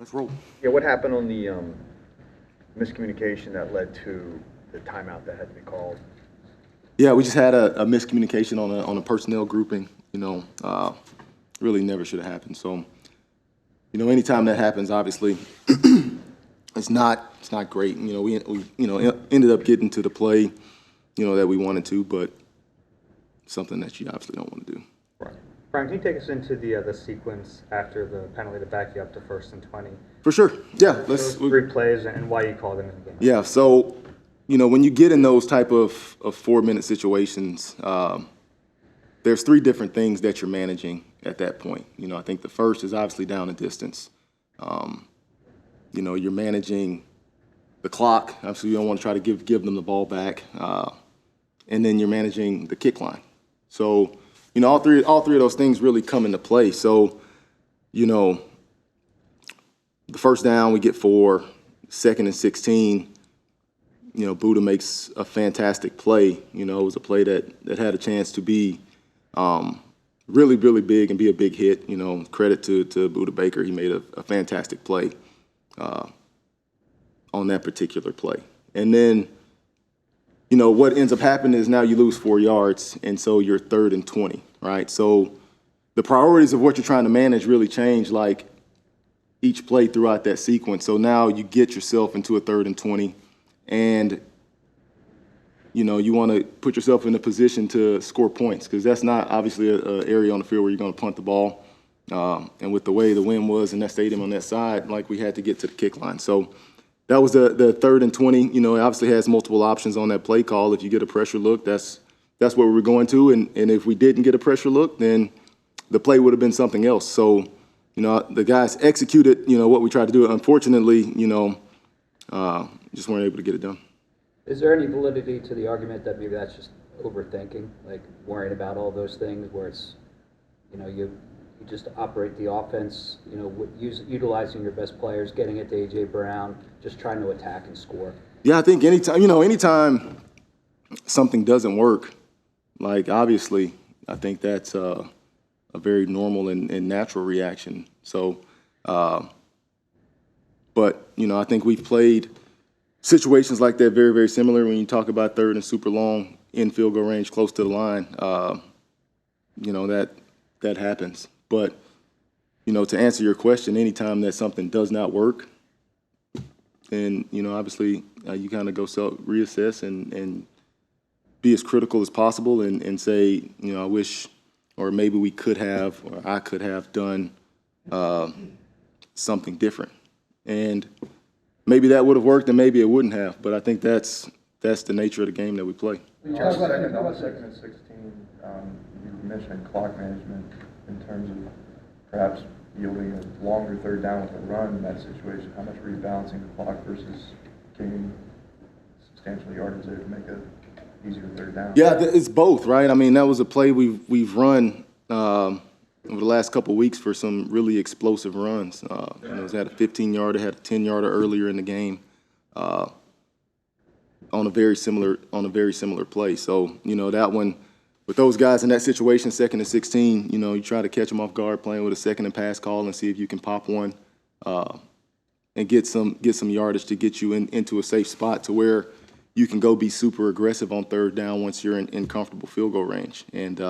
Let's roll. Yeah, what happened on the miscommunication that led to the timeout that had to be called? Yeah, we just had a miscommunication on a personnel grouping. Really never should have happened. So, anytime that happens, obviously, it's not great. We ended up getting to the play, that we wanted to, but something that you obviously don't want to do. Right. Brian, can you take us into the sequence after the penalty to back you up to 1st and 20? For sure. Yeah. Those three plays and why you called them in the game. Yeah. So, when you get in those type of 4-minute situations, there's 3 different things that you're managing at that point. I think the first is obviously down the distance. You're managing the clock. Obviously, you don't want to try to give them the ball back. And then you're managing the kick line. So, all three of those things really come into play. So, the first down, we get 4, 2nd and 16. Buddha makes a fantastic play. It was a play that had a chance to be really, really big and be a big hit. Credit to Buddha Baker. He made a fantastic play on that particular play. And then, what ends up happening is now you lose 4 yards, and so you're 3rd and 20, right? So the priorities of what you're trying to manage really change, like, each play throughout that sequence. So now you get yourself into a 3rd and 20, and you want to put yourself in a position to score points, because that's not obviously an area on the field where you're going to punt the ball. And with the way the wind was in that stadium on that side, like, we had to get to the kick line. So that was the 3rd and 20. It obviously has multiple options on that play call. If you get a pressure look, that's where we were going to. And if we didn't get a pressure look, then the play would have been something else. So, the guys executed, what we tried to do. Unfortunately, just weren't able to get it done. Is there any validity to the argument that maybe that's just overthinking, like worrying about all those things where it's, you just operate the offense, utilizing your best players, getting it to A.J. Brown, just trying to attack and score? Yeah, I think anytime something doesn't work, like, obviously, I think that's a very normal and natural reaction. So, but, I think we've played situations like that very, very similar when you talk about 3rd and super long in field goal range close to the line. That happens. But, to answer your question, anytime that something does not work, then, obviously, you kind of go reassess and be as critical as possible and say, I wish, or maybe we could have, or I could have done something different. And maybe that would have worked and maybe it wouldn't have, but I think that's the nature of the game that we play. On second and 16, you mentioned clock management in terms of perhaps yielding a longer 3rd down with a run in that situation. How much were you balancing the clock versus gaining substantial yardage there to make a easier 3rd down? Yeah, it's both, right? I mean, that was a play we've run over the last couple of weeks for some really explosive runs. It was at a 15-yarder, had a 10-yarder earlier in the game on a very similar play. So, that one, with those guys in that situation, 2nd and 16, you try to catch them off guard playing with a 2nd and pass call and see if you can pop one and get some yardage to get you into a safe spot to where you can go be super aggressive on 3rd down once you're in comfortable field goal range. And,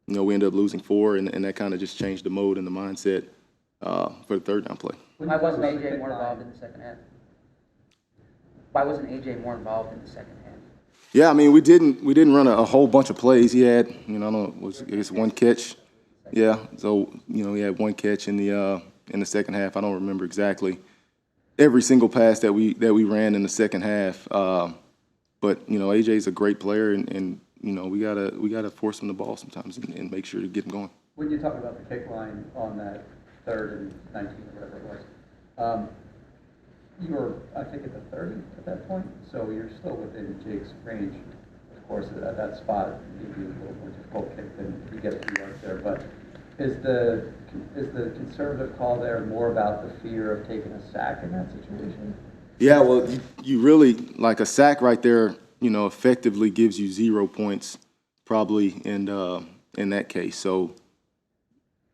we ended up losing 4, and that kind of just changed the mode and the mindset for the 3rd down play. Why wasn't A.J. more involved in the second half? Why wasn't A.J. more involved in the second half? Yeah, I mean, we didn't run a whole bunch of plays. He had, I don't know, I guess 1 catch. Yeah, so, he had 1 catch in the second half. I don't remember exactly every single pass that we ran in the second half. But, A.J.'s a great player, and we gotta force him the ball sometimes and make sure to get him going. When you talk about the kick line on that 3rd and 19 or whatever it was, you were, I think, at the 30 at that point, so you're still within Jake's range. Of course, at that spot, it'd be a little more difficult kick than you get a few yards there. But is the conservative call there more about the fear of taking a sack in that situation? Yeah, well, you really, like, a sack right there, effectively gives you 0 points probably in that case. So,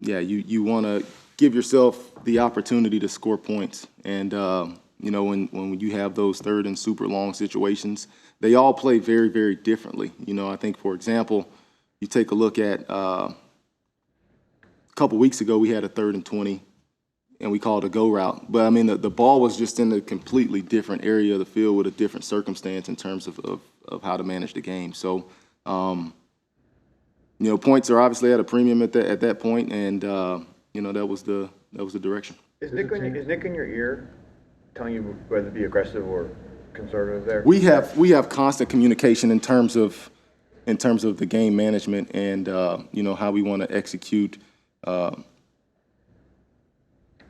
yeah, you want to give yourself the opportunity to score points. And, you know, when you have those third and super long situations, they all play very, very differently. You know, I think, for example, you take a look at a couple weeks ago, we had a 3rd and 20, and we called a go route. But, I mean, the ball was just in a completely different area of the field with a different circumstance in terms of how to manage the game. So, you know, points are obviously at a premium at that point, and, you know, that was the direction. Is Nick in your ear telling you whether to be aggressive or conservative there? We have constant communication in terms of the game management and you know, how we want to execute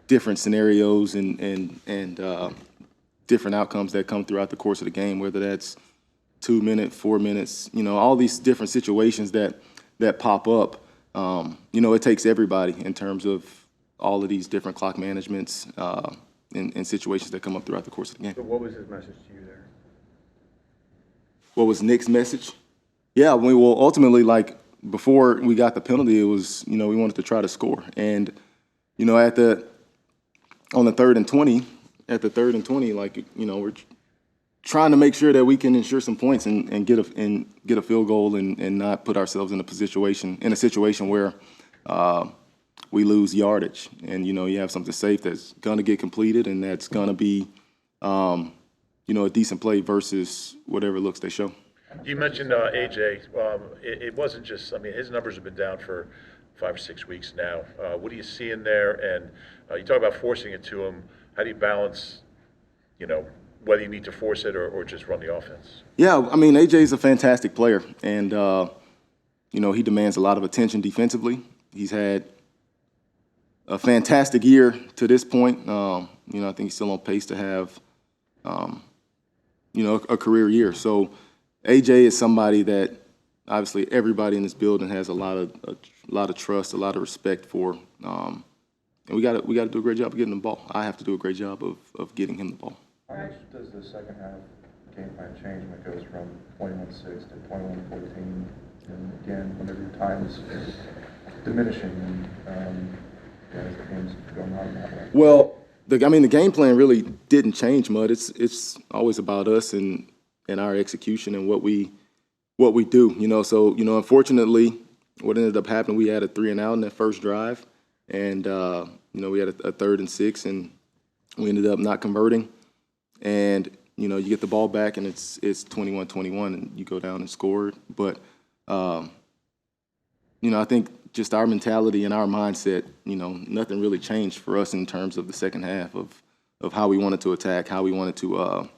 different scenarios and different outcomes that come throughout the course of the game, whether that's 2 minutes, 4 minutes, you know, all these different situations that pop up. You know, it takes everybody in terms of all of these different clock managements and situations that come up throughout the course of the game. So what was his message to you there? What was Nick's message? Yeah, ultimately, like, before we got the penalty, it was, you know, we wanted to try to score. And, you know, on the 3rd and 20, like, you know, we're trying to make sure that we can ensure some points and get a field goal and not put ourselves in a situation where we lose yardage. And, you know, you have something safe that's going to get completed and that's going to be, you know, a decent play versus whatever looks they show. You mentioned AJ. It wasn't just, I mean, his numbers have been down for 5 or 6 weeks now. What do you see in there? And you talk about forcing it to him. How do you balance, you know, whether you need to force it or just run the offense? Yeah, I mean, AJ is a fantastic player, and, you know, he demands a lot of attention defensively. He's had a fantastic year to this point. You know, I think he's still on pace to have, you know, a career year. So AJ is somebody that obviously everybody in this building has a lot of trust, a lot of respect for, and we got to do a great job of getting the ball. I have to do a great job of getting him the ball. How much does the second half game plan change when it goes from 21-6 to 21-14? And again, whenever your time is diminishing and as the game's going on that way. Well, the game plan really didn't change, Mud. It's always about us and our execution and what we do. You know, so, you know, unfortunately, what ended up happening, we had a 3 and out in that first drive, and you know, we had a 3rd and 6, and we ended up not converting. And, you know, you get the ball back and it's 21-21 and you go down and score. But, you know, I think just our mentality and our mindset, you know, nothing really changed for us in terms of the second half of how we wanted to attack, how we wanted to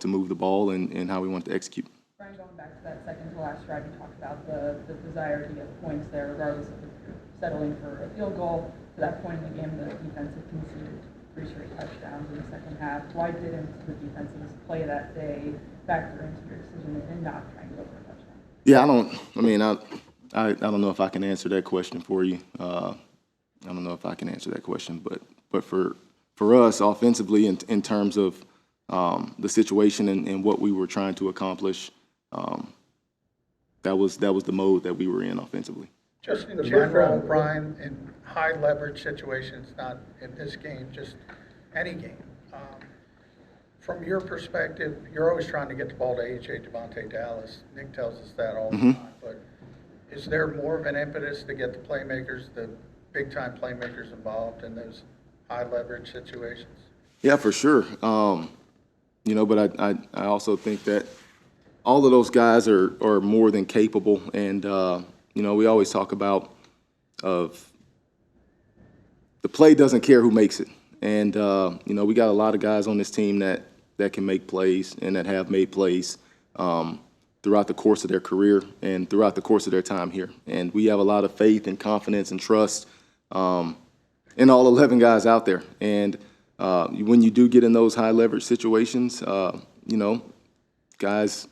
move the ball and how we wanted to execute. Brian, going back to that second to last drive, you talked about the desire to get points there, regardless of if you're settling for a field goal. To that point in the game, the defense had conceded 3 straight touchdowns in the second half. Why didn't the defense's play that day factor into your decision in not trying to go for a touchdown? Yeah, I don't know if I can answer that question for you. I don't know if I can answer that question, but for us offensively, in terms of the situation and what we were trying to accomplish, that was the mode that we were in offensively. Just in general, Brian, in high leverage situations, not in this game, just any game. From your perspective, you're always trying to get the ball to AJ, Devontae Dallas. Nick tells us that all the time. But is there more of an impetus to get the playmakers, the big-time playmakers involved in those high leverage situations? Yeah, for sure. You know, but I also think that all of those guys are more than capable, and you know, we always talk about the play doesn't care who makes it, and you know, we got a lot of guys on this team that can make plays and that have made plays throughout the course of their career and throughout the course of their time here, and we have a lot of faith and confidence and trust in all 11 guys out there, and when you do get in those high leverage situations, you know, guys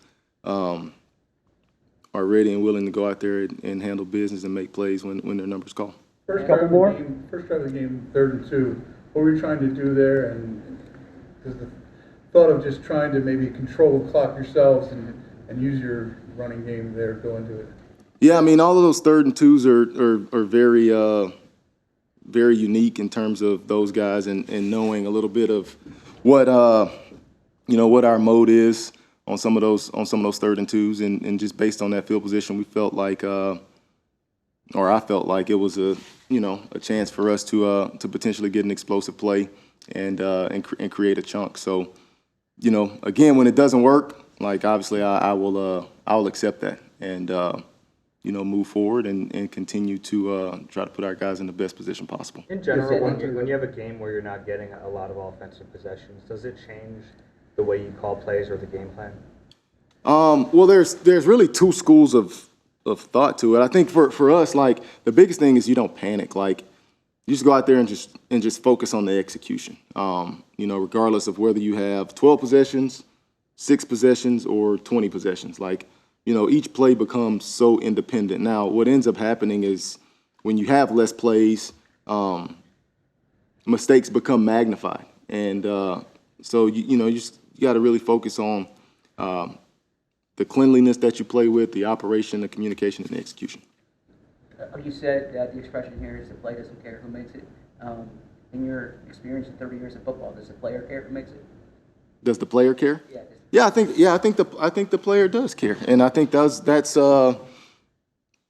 are ready and willing to go out there and handle business and make plays when their number's called. First drive of the game, 3rd and 2. What were you trying to do there? And does the thought of just trying to maybe control the clock yourselves and use your running game there go into it? Yeah, I mean, all of those 3rd and 2s are very very unique in terms of those guys and knowing a little bit of what what our mode is on some of those 3rd and 2s, and just based on that field position, we felt like, or I felt like it was a chance for us to potentially get an explosive play and create a chunk. So, again, when it doesn't work, like obviously I'll accept that and move forward and continue to try to put our guys in the best position possible. In general, when you have a game where you're not getting a lot of offensive possessions, does it change the way you call plays or the game plan? Well, there's really 2 schools of thought to it. I think for us, like the biggest thing is you don't panic. Like you just go out there and just focus on the execution. Regardless of whether you have 12 possessions, 6 possessions, or 20 possessions. Like, each play becomes so independent. Now, what ends up happening is when you have less plays, mistakes become magnified. And so, you got to really focus on the cleanliness that you play with, the operation, the communication, and the execution. You said that the expression here is the play doesn't care who makes it. In your experience in 30 years of football, does the player care who makes it? Does the player care? Yeah. Yeah, I think the player does care, and I think those are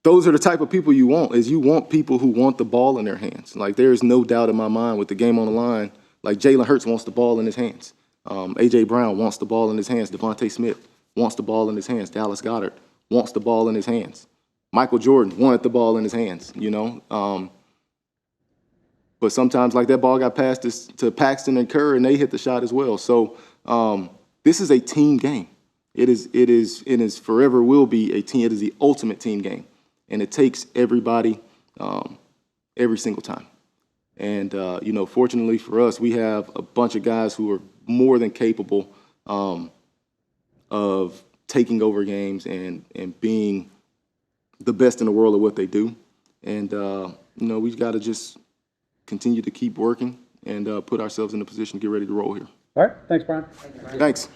the type of people you want. Is you want people who want the ball in their hands. Like there is no doubt in my mind with the game on the line. Like Jalen Hurts wants the ball in his hands. A.J. Brown wants the ball in his hands. Devontae Smith wants the ball in his hands. Dallas Goedert wants the ball in his hands. Michael Jordan wanted the ball in his hands. But sometimes like that ball got passed to Paxton and Kerr, and they hit the shot as well. So. This is a team game. It is forever will be a team. It is the ultimate team game, and it takes everybody every single time. And fortunately for us, we have a bunch of guys who are more than capable of taking over games and being the best in the world at what they do. And we've got to just continue to keep working and put ourselves in a position to get ready to roll here. All right, thanks, Brian. Thanks.